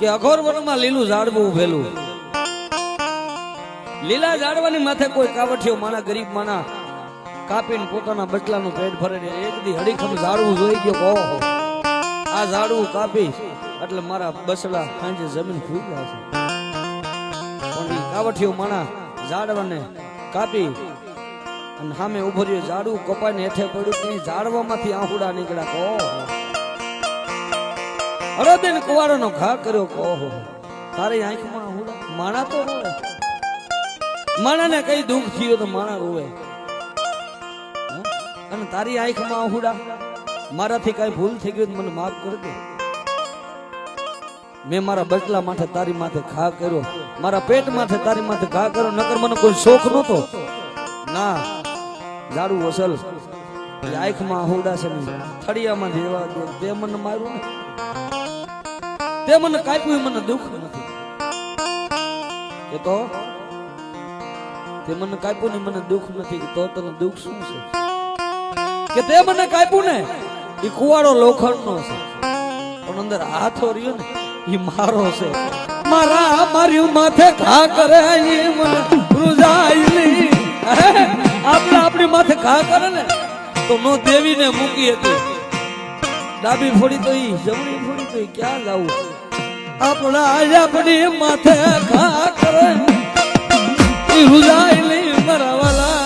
કે અઘોર વનમાં લીલું ઝાડવું ઉભેલું, લીલા ઝાડવાની માથે કોઈ કાવઠિયો માણા ગરીબ માણા કાપીને પોતાના બચલાનું પેટ ભરે ને એક દી હડીખમ ઝાડવું જોઈ ગયો. ઓહો, આ ઝાડવું કાપી એટલે મારા બસડા સાંજે જમીન ખુલ્લા છે. પણ એ કાવઠિયો માણા ઝાડવાને કાપી અને સામે ઉભો રહ્યો, ઝાડવું કપાઈને હેઠે પડ્યું, ત્યાં ઝાડવામાંથી આહુડા નીકળ્યા. ઓહો, અરદેન કુવારોનો ઘા કર્યો. ઓહો, તારી આંખમાં આહુડા? માણા તો રોવે, માણાને કઈ દુઃખ થયું તો માણા રોવે, અને તારી આંખમાં આહુડા? મારાથી કઈ ભૂલ થઈ ગઈ મને માફ કરી દે. મેં મારા બચલા માથે તારી માથે ઘા કર્યો, મારા પેટ માથે તારી માથે ઘા કર્યો, નકર મને કોઈ શોખ નતો. ના, ઝાડુ અસલ આંખમાં આહુડા છે ને થળિયામાં જેવા દે. તે મને માર્યું ને, તે મને કાપ્યું, મને દુઃખ નથી. એ તો તે મને કાપ્યું ને મને દુઃખ નથી. તો તને દુઃખ શું છે? કે તે મને કાપ્યું ને એ કુવાડો લોખંડનો છે, પણ અંદર હાથો રહ્યો ને એ મારો છે. મારા માર્યું માથે ઘા કરે એ મને રૂજાયલી. આપણે આપણી માથે ઘા કરે ને તો નો દેવીને મૂકી હતી. ડાબી ફોડી તો ઈ, જમણી ફોડી તો ઈ, ક્યાં જાવું? આપણી માથે ઘા કરે ઈ રૂજાયલી મારા વાલા.